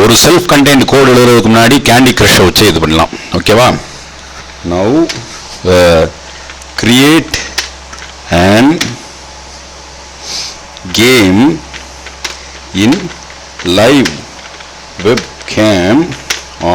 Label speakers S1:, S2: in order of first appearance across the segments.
S1: ஒரு self contained code எழுதுறதுக்கு முன்னாடி கேண்டி கிரஷை வச்சு இது பண்ணலாம். ஓகேவா? Now create and game in live webcam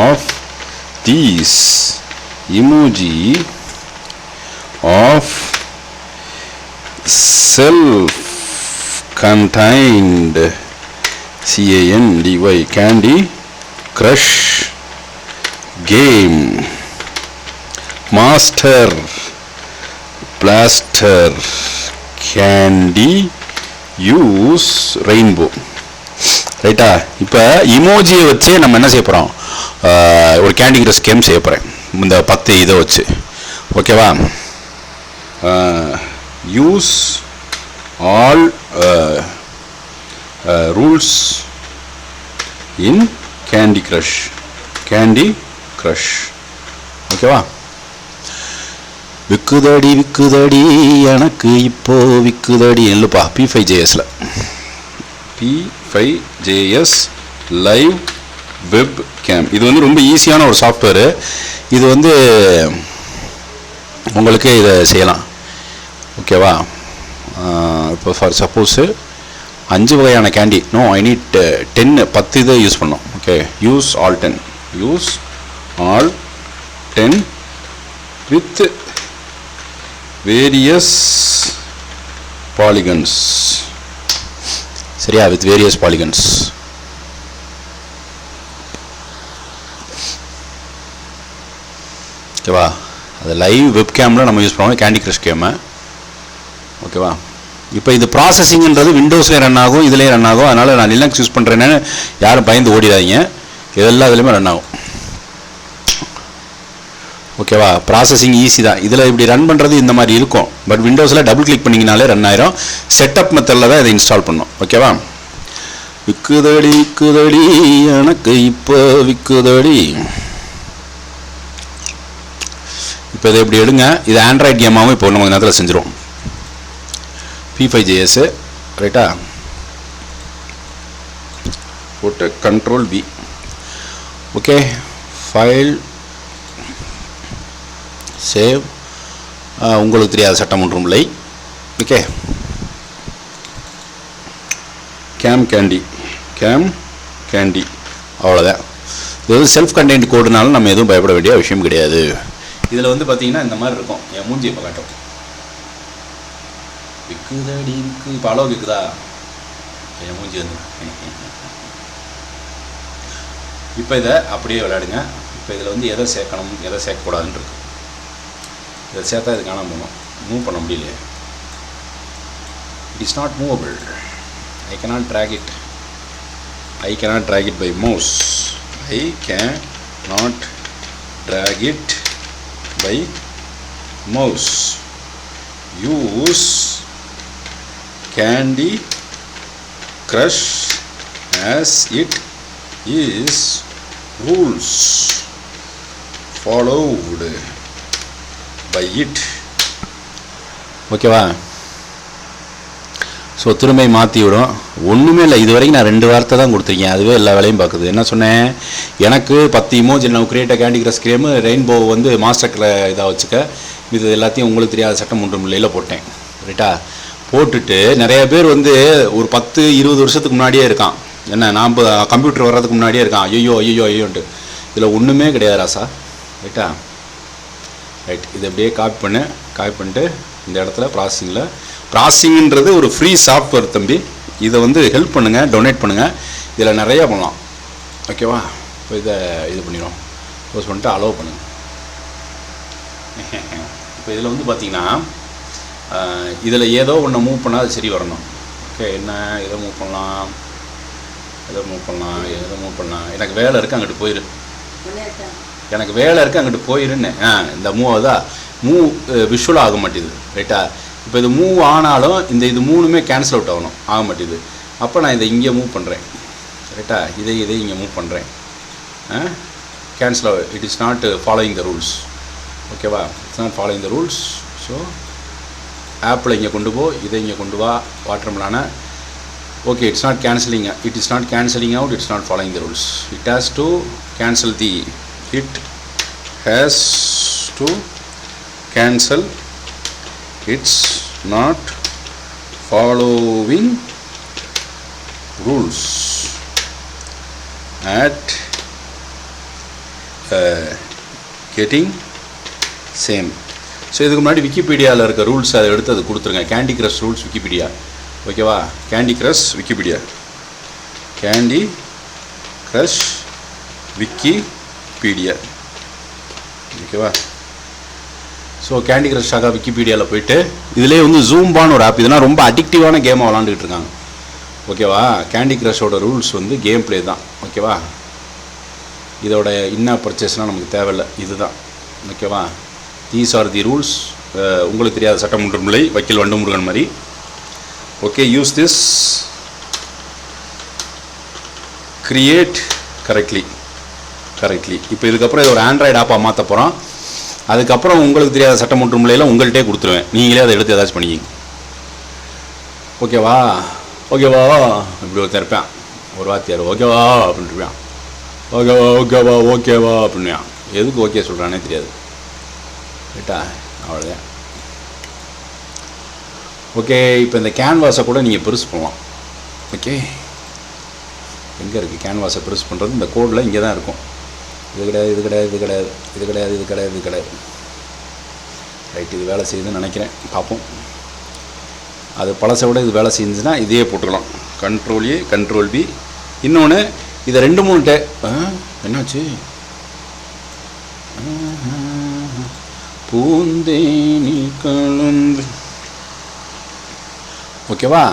S1: of these emoji of self-contained Candy Crush game Master Blaster Candy use Rainbow. ரைட்டா? இப்போ இமோஜியை வச்சு நம்ம என்ன செய்ய போகிறோம்? ஒரு கேண்டி கிரஷ் கேம் செய்ய போகிறேன் இந்த 10 இதை வச்சு. ஓகேவா? யூஸ் ஆல் ரூல்ஸ் இன் கேண்டி கிரஷ். ஓகேவா? விக்குதடி எனக்கு இப்போ விக்குதடி இல்லைப்பா. P5JSல P5JS லைவ் வெப் கேம். இது வந்து ரொம்ப ஈஸியான ஒரு சாஃப்ட்வேரு. இது வந்து உங்களுக்கு இதை செய்யலாம். ஓகேவா? இப்போ ஃபார் சப்போஸு 5 வகையான கேண்டி. நோ, ஐ நீட் 10 இதை யூஸ் பண்ணோம். Okay, use all 10 with various polygons. சரியா? With various polygons. ஓகேவா? அது லைவ் வெப்கேமில் நம்ம யூஸ் பண்ணுவோம் கேண்டி கிரஷ் கேமை. ஓகேவா? இப்போ இது ப்ராசஸிங்கிறது விண்டோஸ்லேயே ரன் ஆகும், இதுலேயே ரன் ஆகும். அதனால் நான் லினக்ஸ் யூஸ் பண்ணுறேன்னு யாரும் பயந்து ஓடிடாதீங்க. இதெல்லாம் இதுலேயுமே ரன் ஆகும். ஓகேவா? ப்ராசஸிங் ஈஸி தான். இதில் இப்படி ரன் பண்ணுறது இந்த மாதிரி இருக்கும். பட் விண்டோஸில் டபுள் கிளிக் பண்ணிங்கனாலே ரன் ஆயிரும். செட்டப் மெத்தடில் தான் இதை இன்ஸ்டால் பண்ணோம். ஓகேவா? விக்குதடி எனக்கு இப்போ விக்குதடி. இப்போ இதை இப்படி எடுங்க. இது ஆண்ட்ராய்ட் கேமாகவும் இப்போ நம்ம நேரத்தில் செஞ்சிடும். P5JS ரைட்டா? போட்டு Ctrl V. Okay, file save. உங்களுக்கு தெரியாத சட்டம் ஒன்றும் இல்லை. ஓகே, கேம் கேண்டி அவ்வளோதான். இது வந்து செல்ஃப் கண்டெய்ன்ட் கோடுனாலும் நம்ம எதுவும் பயப்பட வேண்டிய விஷயம் கிடையாது. இதில் வந்து பார்த்தீங்கன்னா இந்த மாதிரி இருக்கும். என் மூஞ்சி இப்போ காட்டும். விக்குதடி இப்போ அளவு விற்குதா என் மூஞ்சி வந்து. இப்போ இதை அப்படியே விளையாடுங்க. இப்போ இதில் வந்து எதை சேர்க்கணும் எதை சேர்க்கக்கூடாதுன்னு இருக்கு. இதை சேர்த்தா இது காணாமல் போகணும். மூவ் பண்ண முடியலையே. It is not movable. I cannot drag it by mouse. I cannot drag it by mouse. Use Candy Crush as it is rules followed by it. ஓகேவா? ஸோ திரும்ப மாற்றி விடும். ஒன்றுமே இல்லை. இது வரைக்கும் நான் 2 வார்த்தை தான் கொடுத்துருக்கேன். அதுவே எல்லா வேலையும் பார்க்குது. என்ன சொன்னேன்? எனக்கு 10 இமோஜி நான் create candy crush game rainbow வந்து மாஸ்டர் இதாக வச்சுக்க. இது எல்லாத்தையும் உங்களுக்கு தெரியாத சட்டம் ஒன்றும் இல்லையில் போட்டேன். ரைட்டா? போட்டுட்டு நிறைய பேர் வந்து ஒரு 10-20 வருஷத்துக்கு முன்னாடியே இருக்கான். என்ன, நாம் கம்ப்யூட்டர் வர்றதுக்கு முன்னாடியே இருக்கான். ஐயோன்ட்டு. இதில் ஒன்றுமே கிடையாது ராசா. ரைட்டா? ரைட். இதை அப்படியே காப்பி பண்ணிட்டு இந்த இடத்துல ப்ராசஸிங்கிறது ஒரு ஃப்ரீ சாஃப்ட்வேர் தம்பி. இதை வந்து ஹெல்ப் பண்ணுங்கள், டொனேட் பண்ணுங்கள். இதில் நிறையா பண்ணலாம். ஓகேவா? இப்போ இதை இது பண்ணிடுவோம். க்ளோஸ் பண்ணிட்டு அலோவ் பண்ணுங்கள். இப்போ இதில் வந்து பார்த்திங்கன்னா இதில் ஏதோ ஒன்று மூவ் பண்ணால் அது சரி வரணும். ஓகே, என்ன எதை மூவ் பண்ணலாம்? எனக்கு வேலை இருக்குது அங்கிட்டு போயிருன்னு. இந்த மூவ் விஷுவல் ஆக மாட்டேது. ரைட்டா? இப்போ இது மூவ் ஆனாலும் இது 3மே கேன்சல் அவுட் ஆக மாட்டேது. அப்போ நான் இதை இங்கே மூவ் பண்ணுறேன். ரைட்டா? இதை இங்கே மூவ் பண்ணுறேன். கேன்சல் ஆகும். It is not following the rules. ஓகேவா? It's not following the rules. So ஆப்பில் இங்கே கொண்டு போ, இதை இங்கே கொண்டு வா, வாட்டர் மெலானை Okay, it's not cancelling. It is not cancelling out. It's not following the rules. It has to cancel the. It has to cancel. It's not following rules at getting same. So இதுக்கு முன்னாடி விக்கிபீடியாவில் இருக்க rules அதை எடுத்து அது கொடுத்துருங்க. Candy crush rules Wikipedia. ஓகேவா? Candy crush Wikipedia. Candy crush Wikipedia. ஓகேவா? ஸோ கேண்டி கிரஷ் ஆகா விக்கிபீடியாவில் போயிட்டு இதிலே வந்து ஜூம்பான்னு ஒரு ஆப், இதெல்லாம் ரொம்ப அடிக்டிவான கேமாக விளாண்டுக்கிட்டு இருக்காங்க. ஓகேவா? கேண்டி கிரஷோட ரூல்ஸ் வந்து கேம் ப்ளே தான். ஓகேவா? இதோட இன்ன பர்ச்சேஸ்னால் நமக்கு தேவையில்லை, இதுதான். ஓகேவா? These are the rules. உங்களுக்கு தெரியாத சட்டம் ஒன்றும் இல்லை, வக்கீல் வண்டுமுருகன் மாதிரி. Okay, use this, create correctly. இப்போ இதுக்கப்புறம் இது ஒரு ஆண்ட்ராய்டு ஆப்பாக மாற்ற போகிறோம். அதுக்கப்புறம் உங்களுக்கு தெரியாத சட்டம் ஒன்றும் இல்லையில் உங்கள்கிட்டே கொடுத்துருவேன், நீங்களே அதை எடுத்து ஏதாச்சும் பண்ணிக்கிங்க. ஓகேவா? இப்படி ஒருத்தர் இருப்பேன், ஒரு வாத்தியார் ஓகேவா அப்படின்ட்டு இருப்பேன். ஓகேவா அப்படின்னுவான். எதுக்கு ஓகே சொல்கிறானே தெரியாது. ரைட்டா? அவ்வளோதான். ஓகே, இப்போ இந்த கேன்வாஸை கூட நீங்கள் பெருசு பண்ணலாம். ஓகே, எங்கே இருக்குது கேன்வாஸை பெருசு பண்ணுறது? இந்த கோடில் இங்கே தான் இருக்கும். இது கிடையாது. ரைட், இது வேலை செய்யுதுன்னு நினைக்கிறேன், பார்ப்போம். அது பழசை விட இது வேலை செஞ்சுன்னா இதையே போட்டுக்கலாம். Control A, control B. இன்னொன்று, இதை 2-3 என்னாச்சு? பூந்தேனி கலந்து. ஓகேவா?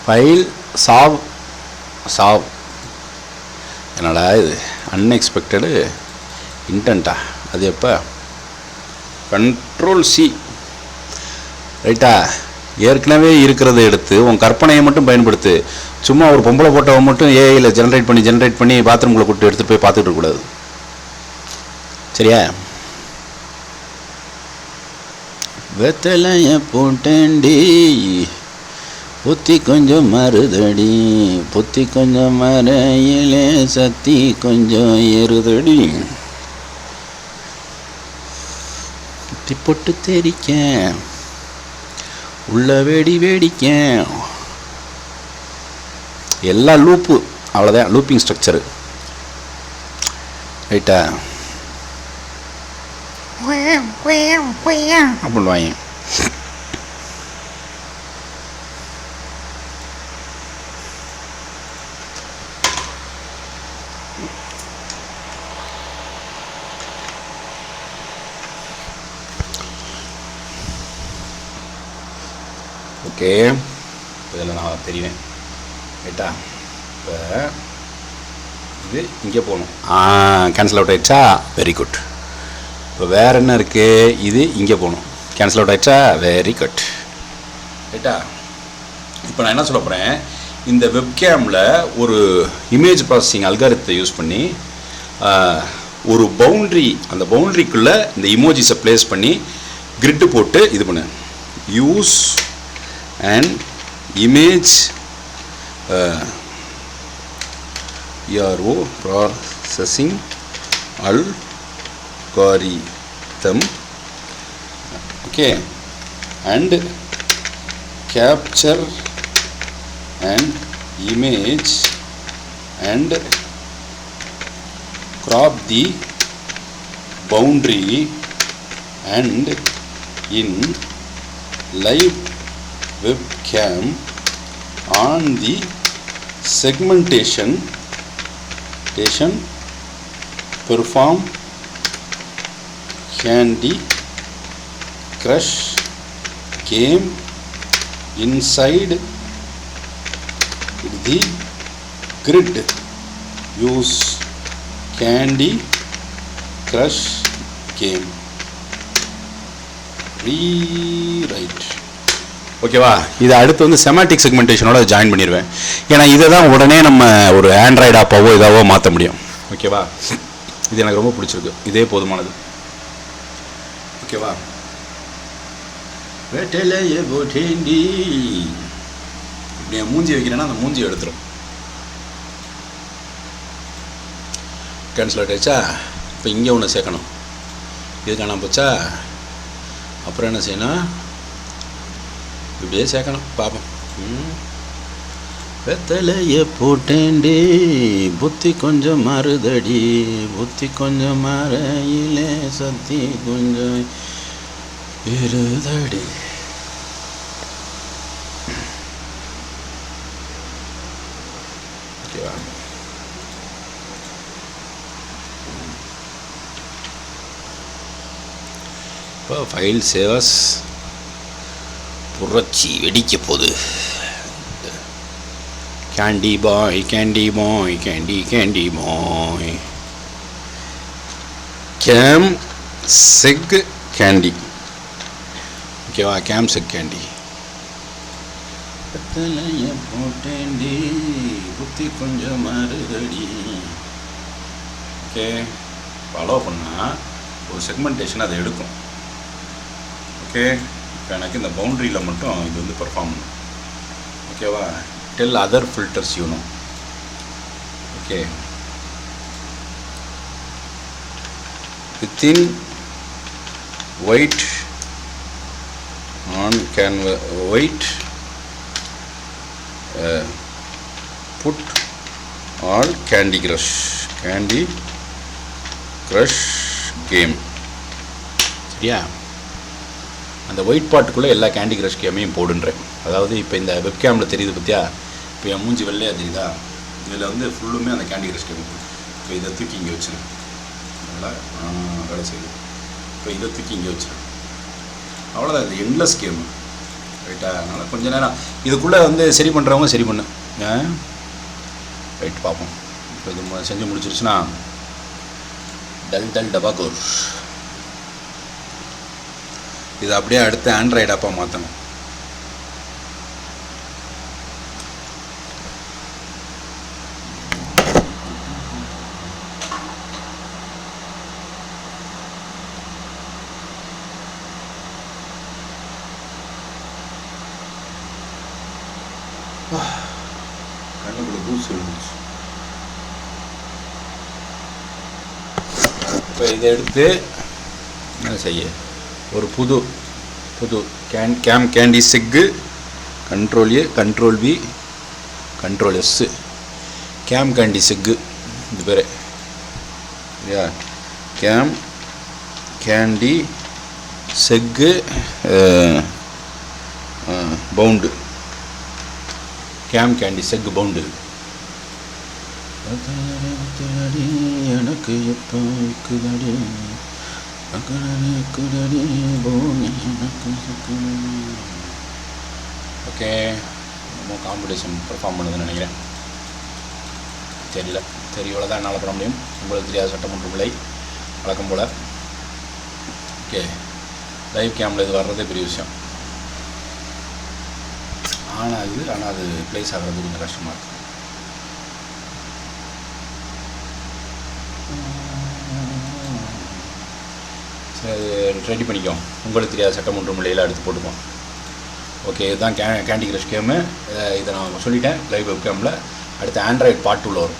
S1: File save. என்னடா இது அன்எக்ஸ்பெக்டடு இன்டென்ட்டா? அது எப்போ? Control C. ரைட்டா? ஏற்கனவே இருக்கிறத எடுத்து உன் கற்பனையை மட்டும் பயன்படுத்து. சும்மா ஒரு பொம்பளை போட்டோவை மட்டும் ஏஐயில் ஜென்ரேட் பண்ணி பாத்ரூம்குள்ளே கூப்பிட்டு எடுத்துகிட்டு போய் பார்த்துட்டு இருக்கக்கூடாது. சரியா? வெத்தலைய போட்டேண்டி புத்தி கொஞ்சம் மருதடி, புத்தி கொஞ்சம் மறையிலே சத்தி கொஞ்சம் எருதடி, புத்தி பொட்டு தெரிக்க உள்ள வேடிக்க. எல்லாம் லூப்பு, அவ்வளோதான். Looping structure. ரைட்டா? அப்படின்வாங்க. ஓகே, இதில் நான் தெரிவேன். ரைட்டா? இப்போ இது இங்கே போகணும். கேன்சல் அவுட் ஆகிடுச்சா? Very good. இப்போ வேறு என்ன இருக்குது? இது இங்கே போகணும். கேன்சல் அவுட் ஆகிடுச்சா? Very good. ரைட்டா? இப்போ நான் என்ன சொல்ல போகிறேன், இந்த வெப்கேமில் ஒரு இமேஜ் ப்ராசஸிங் அல்காரிதத்தை யூஸ் பண்ணி ஒரு பவுண்ட்ரி, அந்த பவுண்ட்ரிக்குள்ளே இந்த இமோஜிஸை ப்ளேஸ் பண்ணி கிரிட்டு போட்டு இது பண்ணு. Use and image ERO processing algorithm, okay, and capture an image and crop the boundary, and in live webcam on the segmentation perform Candy Crush game inside the grid. Use Candy Crush game. Rewrite. ஓகேவா? இதை அடுத்து வந்து செமாட்டிக் செக்மெண்டேஷனோட join பண்ணிடுவேன். ஏன்னா இதை தான் உடனே நம்ம ஒரு ஆண்ட்ராய்டு ஆப்பாவோ இதாவோ மாற்ற முடியும். ஓகேவா? இது எனக்கு ரொம்ப பிடிச்சிருக்கு. இதே போதுமானது. ஓகேவா? வெட்டலைய போட்டேண்டி இப்படி என் மூஞ்சி வைக்கிறேன்னா அந்த மூஞ்சி எடுத்துரும். கேன்சல் அவுட் ஆயிடுச்சா? இப்போ இங்கே ஒன்று சேர்க்கணும். இது காணாம போச்சா? அப்புறம் என்ன செய்யணும்? இப்படியே சேர்க்கணும். பார்ப்போம். வெத்தலைய போட்டேன்டி புத்தி கொஞ்சம் மறுதடி, புத்தி கொஞ்சம் மறையிலே சத்தி கொஞ்சம் இருதடி. ஓகேவா? இப்போ ஃபைல் சேவஸ் புரட்சி வெடிக்க போகுது. Candy boy candy boy candy candy boy game check candy. ஓகேவா? Game check candy. பத்தலைய போட்டேண்டி புத்தி கொஞ்சம் மறுதடி. ஓகே, ஃபாலோ பண்ணால் ஒரு செக்மெண்டேஷன் அதை எடுக்கும். ஓகே, இப்போ எனக்கு இந்த பவுண்ட்ரியில் மட்டும் இது வந்து பெர்ஃபார்ம் பண்ணும். ஓகேவா? tell other filters you know. Okay, within white on canvas white put all Candy Crush game. சரியா? அந்த ஒயிட் பாட்டுக்குள்ளே எல்லா கேண்டி கிரஷ் கேமையும் போடுன்றேன். அதாவது இப்போ இந்த வெப்கேமில் தெரியுது பார்த்தியா? இப்போ என் மூஞ்சி வெள்ளையாக தெரியுதா? இதில் வந்து ஃபுல்லுமே அந்த கேண்டி கிரஷ் கேம். இப்போ இதை தூக்கி இங்கே வச்சுருங்க. நல்லா வேலை செய்யுது. இப்போ இதை தூக்கி இங்கே வச்சுருங்க. அவ்வளோதான். இது எண்ட்லெஸ் கேமு. ரைட்டா? அதனால் கொஞ்சம் நேரம் இதுக்குள்ளே வந்து சரி பண்ணுறவங்க சரி பண்ணு. ரைட், பார்ப்போம். இப்போ இது செஞ்சு முடிச்சிருச்சுன்னா டல் டபாகூர் இது அப்படியே அடுத்து ஆண்ட்ராய்டு ஆப்பாக மாற்றணும். கண்ணுக்குள்ள தூசு விழுந்துச்சு. இப்போ இதை எடுத்து என்ன செய்ய? ஒரு புது candy check control A control B control S game candy check. இது பேர் இல்லையா? Game candy check pound. Game candy check pound. எனக்கு எப்போ இருக்குதடி ஓகே, நம்ம காம்படிஷன் பெர்ஃபார்ம் பண்ணுதுன்னு நினைக்கிறேன். தெரியல. சரி, இவ்வளோ தான் என்னால் பண்ண முடியும். உங்களுக்கு தெரியாத சட்டம் ஒன்றும் இல்லை, வழக்கம் போல். ஓகே, லைவ் கேமில் இது வர்றதே பெரிய விஷயம். ஆனால் அது ப்ளேஸ் ஆகிறது கொஞ்சம் கஷ்டமாக இருக்குது. சரி, ரெடி பண்ணிக்கோ. உங்களுக்கு தெரியாத சட்டம் ஒன்றும் இல்லையில எடுத்து போட்டுக்கோம். ஓகே, இதுதான் கேண்டி கிரஷ் கேமு. இதை நான் சொல்லிட்டேன் லைவ் வெப் கேமில். அடுத்து ஆண்ட்ராய்டு பார்ட் 2 வரும்.